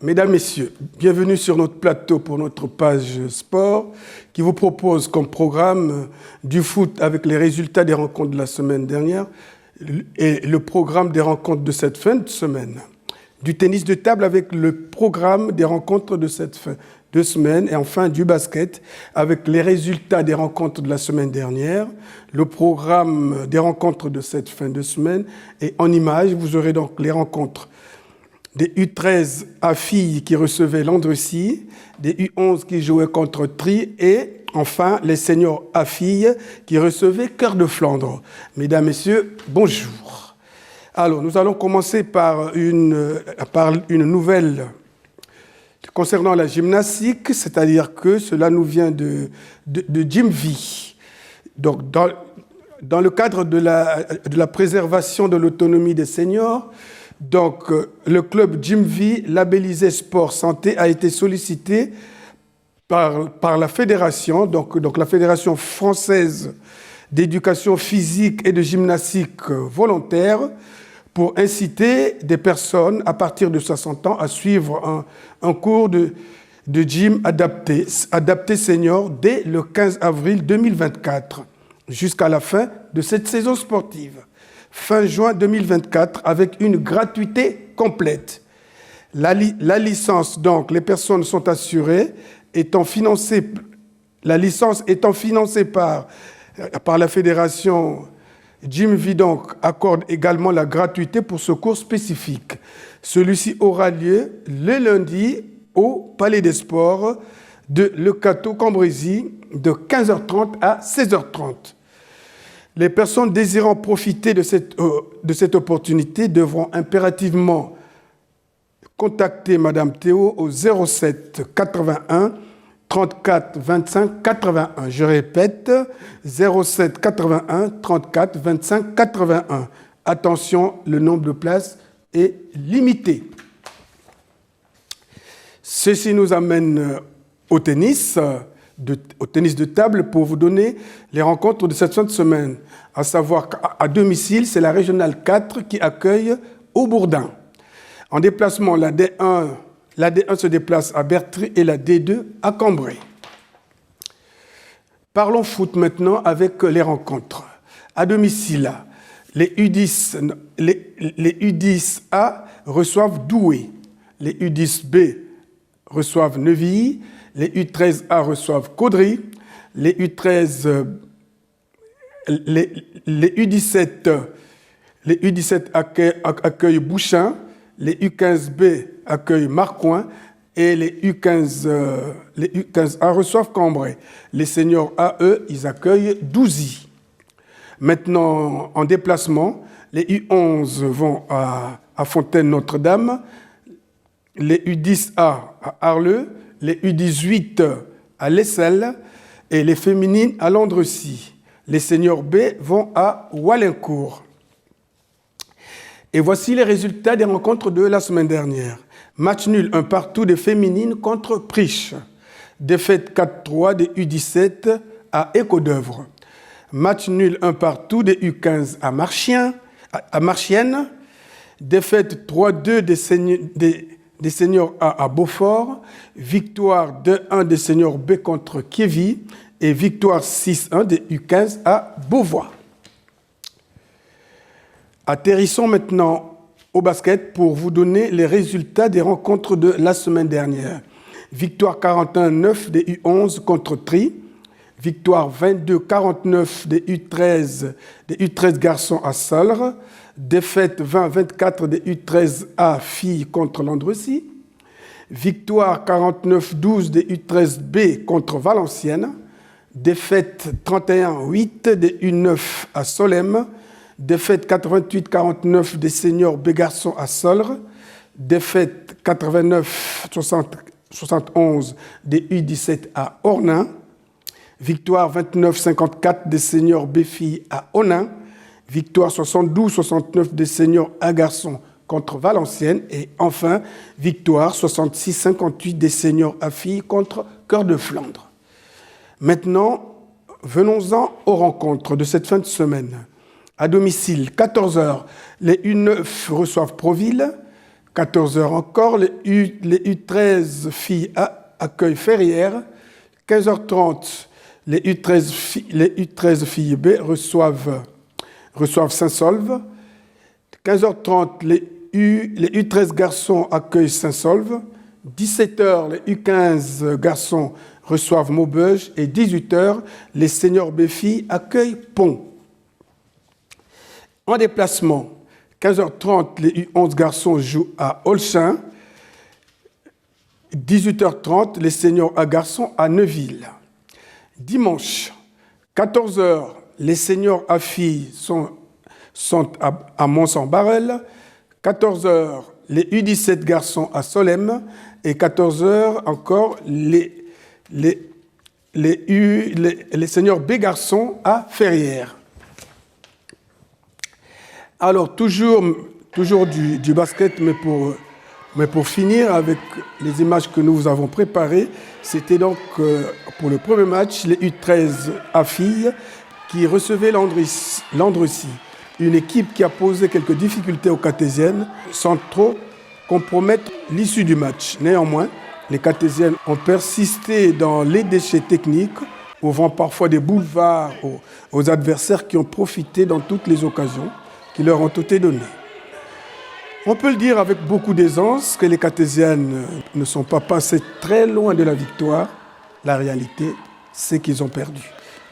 Mesdames, Messieurs, bienvenue sur notre plateau pour notre page sport qui vous propose comme programme du foot avec les résultats des rencontres de la semaine dernière et le programme des rencontres de cette fin de semaine. Du tennis de table avec le programme des rencontres de cette fin de semaine et enfin du basket avec les résultats des rencontres de la semaine dernière, le programme des rencontres de cette fin de semaine et en images, vous aurez donc les rencontres des U13 à filles qui recevaient Landrecy, des U11 qui jouaient contre Tri et enfin les seniors à filles qui recevaient Cœur de Flandre. Mesdames, Messieurs, bonjour. Alors, nous allons commencer par une nouvelle concernant la gymnastique, c'est-à-dire que cela nous vient de Jim V. Donc, dans le cadre de la préservation de l'autonomie des seniors, donc, le club Jim V, labellisé Sport Santé, a été sollicité par la fédération, donc la Fédération française d'éducation physique et de gymnastique volontaire, pour inciter des personnes à partir de 60 ans à suivre un cours de gym adapté senior dès le 15 avril 2024, jusqu'à la fin de cette saison sportive. Fin juin 2024, avec une gratuité complète. La licence, donc, les personnes sont assurées, la licence étant financée par la fédération, Jim V donc accorde également la gratuité pour ce cours spécifique. Celui-ci aura lieu le lundi au Palais des Sports de Le Cateau-Cambrésis de 15h30 à 16h30. Les personnes désirant profiter de cette opportunité devront impérativement contacter Madame Théo au 07 81 34 25 81. Je répète, 07 81 34 25 81. Attention, le nombre de places est limité. Ceci nous amène au tennis de table pour vous donner les rencontres de cette fin de semaine. À savoir qu'à domicile, c'est la Régionale 4 qui accueille Aubourdin. En déplacement, la D1 se déplace à Bertry et la D2 à Cambrai. Parlons foot maintenant avec les rencontres. À domicile, les U10A reçoivent Douai, les U10B reçoivent Neuville, les U13A reçoivent Caudry, les U17 accueillent Bouchain, les U15B accueillent Marcoing et les U15A reçoivent Cambrai. Les seniors AE, ils accueillent Douzy. Maintenant, en déplacement, les U11 vont à Fontaine-Notre-Dame, les U10A à Arleux, les U18 à Lessel et les féminines à Landrecy. Les seniors B vont à Wallincourt. Et voici les résultats des rencontres de la semaine dernière. Match nul, 1-1 des féminines contre Priche. Défaite 4-3 des U17 à Écodœuvre. Match nul, 1-1 des U15 à Marchienne. Défaite 3-2 des seniors A à Beaufort. Victoire 2-1 des seniors B contre Kévy. Et victoire 6-1 des U15 à Beauvois. Atterrissons maintenant au basket pour vous donner les résultats des rencontres de la semaine dernière. Victoire 41-9 des U11 contre Tri. Victoire 22-49 des U13 garçons à Salre. Défaite 20-24 des U13A filles contre Landrecy. Victoire 49-12 des U13B contre Valenciennes. Défaite 31-8 des U9 à Solesmes. Défaite 88-49 des seniors B garçons à Solre. Défaite 89-71 des U17 à Ornain. Victoire 29-54 des seniors B filles à Onin. Victoire 72-69 des seniors A garçons contre Valenciennes. Et enfin, victoire 66-58 des seniors A filles contre Cœur de Flandre. Maintenant, venons-en aux rencontres de cette fin de semaine. À domicile, 14h, les U9 reçoivent Proville. 14 heures encore, les U13 filles accueillent Ferrières. 15h30, les U13 filles B reçoivent Saint-Solve. 15h30, les U13 garçons accueillent Saint-Solve. 17h, les U15 garçons reçoivent Maubeuge. Et 18h, les seniors B filles accueillent Pont. En déplacement, 15h30, les U11 garçons jouent à Olchin. 18h30, les seniors A garçons à Neuville. Dimanche, 14h, les seniors A filles sont à Mons-en-Barœul. 14h, les U17 garçons à Solesmes. Et 14h encore, les seniors B garçons à Ferrières. Alors, toujours du basket, mais pour finir avec les images que nous vous avons préparées, c'était donc pour le premier match, les U13 à filles qui recevaient Landrecy, une équipe qui a posé quelques difficultés aux Cartésiennes sans trop compromettre l'issue du match. Néanmoins, les Cartésiennes ont persisté dans les déchets techniques, ouvrant parfois des boulevards aux adversaires qui ont profité dans toutes les occasions qui leur ont été données. On peut le dire avec beaucoup d'aisance que les Cartésiennes ne sont pas passées très loin de la victoire. La réalité, c'est qu'ils ont perdu.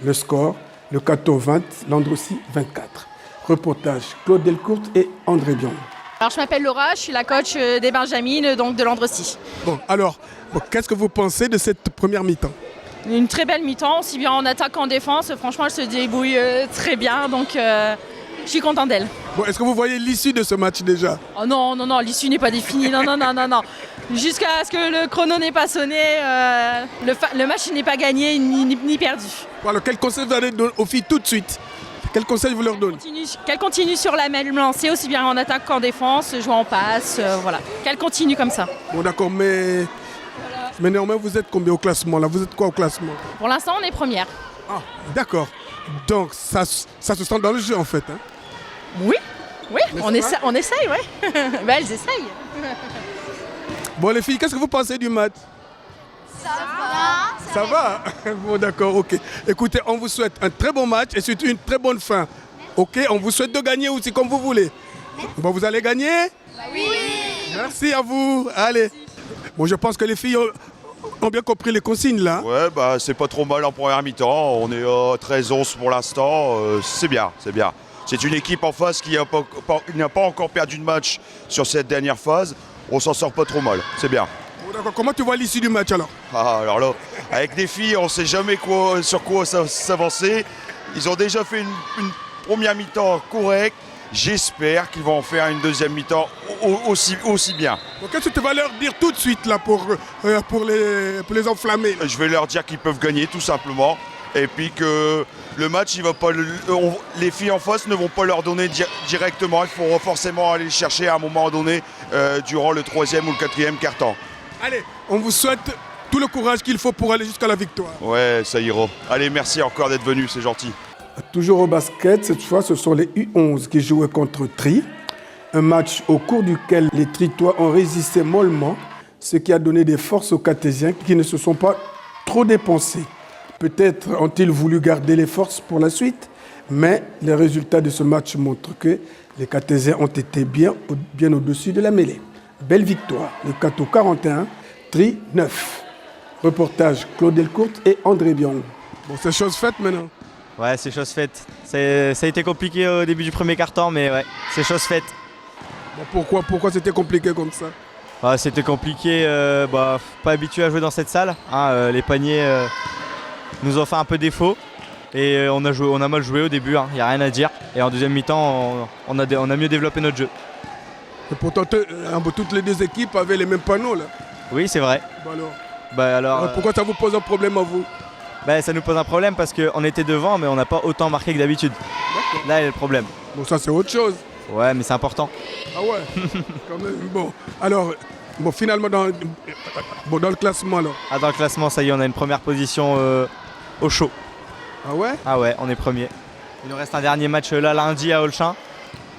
Le score, le Cateau 20, Landrecy 24. Reportage Claude Delcourt et André Bion. Alors je m'appelle Laura, je suis la coach des Benjamines, donc de Landrecy. Qu'est-ce que vous pensez de cette première mi-temps ? Une très belle mi-temps, aussi bien en attaque qu'en défense. Franchement, elle se débrouille très bien, donc je suis contente d'elle. Est-ce que vous voyez l'issue de ce match déjà ? Oh non, l'issue n'est pas définie, non. Jusqu'à ce que le chrono n'ait pas sonné, le match n'est pas gagné ni perdu. Alors quel conseil vous allez donner aux filles tout de suite ? Quel conseil vous leur donnez ? Qu'elles continuent sur la même lancée, aussi bien en attaque qu'en défense, jouant en passe, voilà. Qu'elles continuent comme ça. Bon d'accord, mais néanmoins vous êtes combien au classement là ? Vous êtes quoi au classement ? Pour l'instant, on est première. Ah, d'accord. Donc ça se sent dans le jeu en fait, hein ? Oui, on essaye, ouais. Elles essayent. Bon les filles, qu'est-ce que vous pensez du match ? Ça va. Bon d'accord, ok. Écoutez, on vous souhaite un très bon match et surtout une très bonne fin. Ok, on vous souhaite de gagner aussi comme vous voulez. Bon, vous allez gagner ? Oui. Merci à vous. Allez. Bon, je pense que les filles ont bien compris les consignes là. Ouais, c'est pas trop mal en première mi-temps. On est à 13-11 pour l'instant. C'est bien. C'est une équipe en face qui n'a pas encore perdu de match sur cette dernière phase. On s'en sort pas trop mal. C'est bien. Bon, d'accord. Comment tu vois l'issue du match alors ? Alors là, avec des filles, on ne sait jamais sur quoi s'avancer. Ils ont déjà fait une première mi-temps correcte. J'espère qu'ils vont en faire une deuxième mi-temps aussi bien. Bon, qu'est-ce que tu vas leur dire tout de suite là pour les enflammer ? Je vais leur dire qu'ils peuvent gagner tout simplement. Et puis que le match, les filles en face ne vont pas leur donner directement. Il faut forcément aller chercher à un moment donné durant le 3e ou le 4e quart-temps. Allez, on vous souhaite tout le courage qu'il faut pour aller jusqu'à la victoire. Ouais, ça ira. Allez, merci encore d'être venus, c'est gentil. Toujours au basket, cette fois, ce sont les U11 qui jouaient contre Tri. Un match au cours duquel les Tritois ont résisté mollement, ce qui a donné des forces aux Cartésiens qui ne se sont pas trop dépensés. Peut-être ont-ils voulu garder les forces pour la suite, mais les résultats de ce match montrent que les Cartésiens ont été bien au-dessus de la mêlée. Belle victoire, le Cateau 41, Tri 9. Reportage Claude Delcourt et André Bion. Bon, c'est chose faite maintenant. Ouais, c'est chose faite. Ça a été compliqué au début du premier quart-temps, mais ouais, c'est chose faite. Bon, pourquoi c'était compliqué comme ça ? C'était compliqué, pas habitué à jouer dans cette salle. Les paniers nous ont fait un peu défaut et on a mal joué au début, il n'y a rien à dire. Et en deuxième mi-temps, on a mieux développé notre jeu. Et pourtant, toutes les deux équipes avaient les mêmes panneaux là. Oui, c'est vrai. Alors, pourquoi ça vous pose un problème à vous ? Ça nous pose un problème parce qu'on était devant, mais on n'a pas autant marqué que d'habitude. D'accord. Là, il y a le problème. Bon, ça c'est autre chose. Ouais, mais c'est important. Ah ouais. Quand même. Bon, alors, finalement dans le classement alors. Dans le classement, ça y est, on a une première position au chaud. Ah ouais ? Ah ouais, on est premier. Il nous reste un dernier match là lundi à Olchin.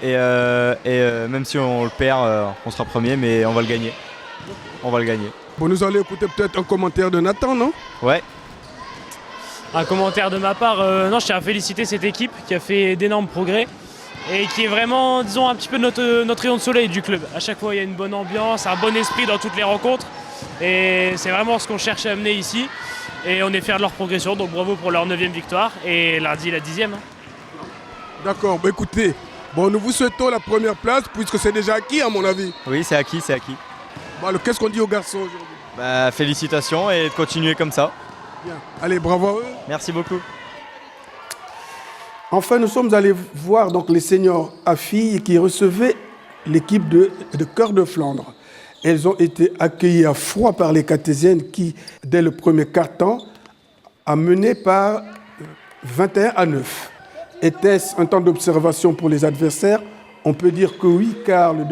Et même si on le perd, on sera premier, mais on va le gagner. On va le gagner. Bon, nous allons écouter peut-être un commentaire de Nathan, non? Ouais. Un commentaire de ma part, non, je tiens à féliciter cette équipe qui a fait d'énormes progrès et qui est vraiment, disons, un petit peu notre rayon de soleil du club. À chaque fois, il y a une bonne ambiance, un bon esprit dans toutes les rencontres et c'est vraiment ce qu'on cherche à amener ici. Et on est fiers de leur progression, donc bravo pour leur 9e victoire et lundi la 10e. D'accord, bah écoutez, bon, nous vous souhaitons la première place puisque c'est déjà acquis à mon avis. Oui, c'est acquis, c'est acquis. Bon, alors qu'est-ce qu'on dit aux garçons aujourd'hui? Bah, félicitations et de continuer comme ça. Bien. Allez, bravo à eux. Merci beaucoup. Enfin, nous sommes allés voir donc les seniors à filles qui recevaient l'équipe de Cœur de Flandre. Elles ont été accueillies à froid par les Cartésiennes qui, dès le premier quart-temps, a mené par 21-9. Était-ce un temps d'observation pour les adversaires? On peut dire que oui, car dans le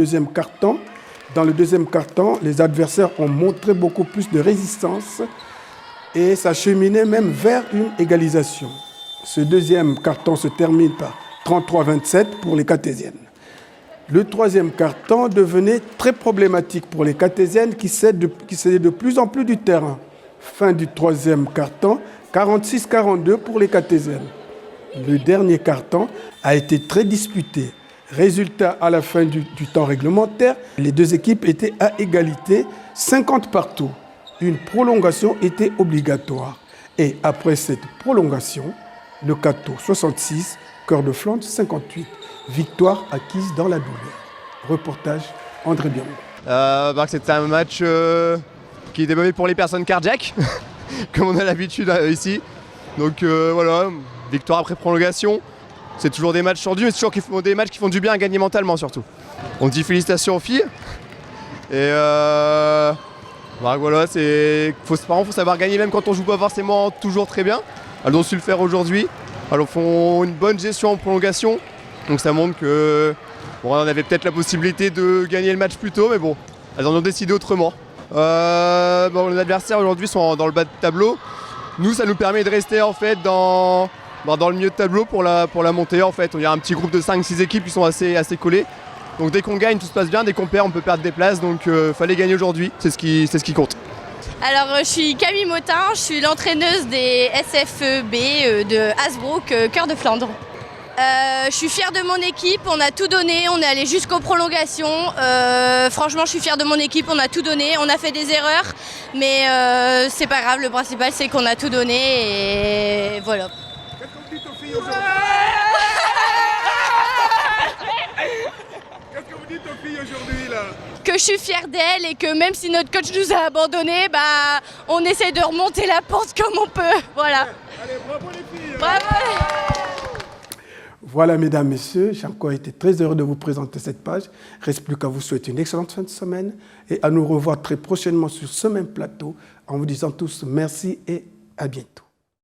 deuxième quart-temps, les adversaires ont montré beaucoup plus de résistance et s'acheminaient même vers une égalisation. Ce deuxième quart-temps se termine par 33-27 pour les Cartésiennes. Le troisième quart-temps devenait très problématique pour les Cartésiennes qui cédaient de plus en plus du terrain. Fin du troisième quart-temps, 46-42 pour les Cartésiennes. Le dernier quart-temps a été très disputé. Résultat, à la fin du temps réglementaire, les deux équipes étaient à égalité, 50 partout. Une prolongation était obligatoire. Et après cette prolongation, le Cateau 66, Cœur de Flandre 58. Victoire acquise dans la douleur. Reportage André Biron. C'était un match qui est développé pour les personnes cardiaques, comme on a l'habitude ici. Donc voilà, victoire après prolongation. C'est toujours des matchs tendus, mais c'est toujours des matchs qui font du bien à gagner mentalement surtout. On dit félicitations aux filles. Et voilà, faut savoir gagner même quand on joue pas forcément toujours très bien. Elles ont su le faire aujourd'hui. Elles font une bonne gestion en prolongation. Donc ça montre que on avait peut-être la possibilité de gagner le match plus tôt, mais bon, elles en ont décidé autrement. Les adversaires aujourd'hui sont dans le bas de tableau. Nous, ça nous permet de rester en fait dans le milieu de tableau pour la montée. En fait, il y a un petit groupe de 5-6 équipes qui sont assez collées. Donc dès qu'on gagne, tout se passe bien. Dès qu'on perd, on peut perdre des places. Donc fallait gagner aujourd'hui. C'est ce qui compte. Alors, je suis Camille Motin, je suis l'entraîneuse des SFB de Hasbrook, Cœur de Flandre. Je suis fière de mon équipe, on a tout donné, on est allé jusqu'aux prolongations. Franchement, je suis fière de mon équipe, on a tout donné, on a fait des erreurs, mais c'est pas grave, le principal c'est qu'on a tout donné et voilà. Qu'est-ce que vous dites aux filles aujourd'hui? Qu'est-ce que vous dites aux filles aujourd'hui là? Que je suis fière d'elles et que même si notre coach nous a abandonnés, on essaie de remonter la pente comme on peut. Voilà. Allez, bravo les filles. Bravo. Voilà, mesdames, messieurs, j'ai encore été très heureux de vous présenter cette page. Il ne reste plus qu'à vous souhaiter une excellente fin de semaine et à nous revoir très prochainement sur ce même plateau en vous disant tous merci et à bientôt.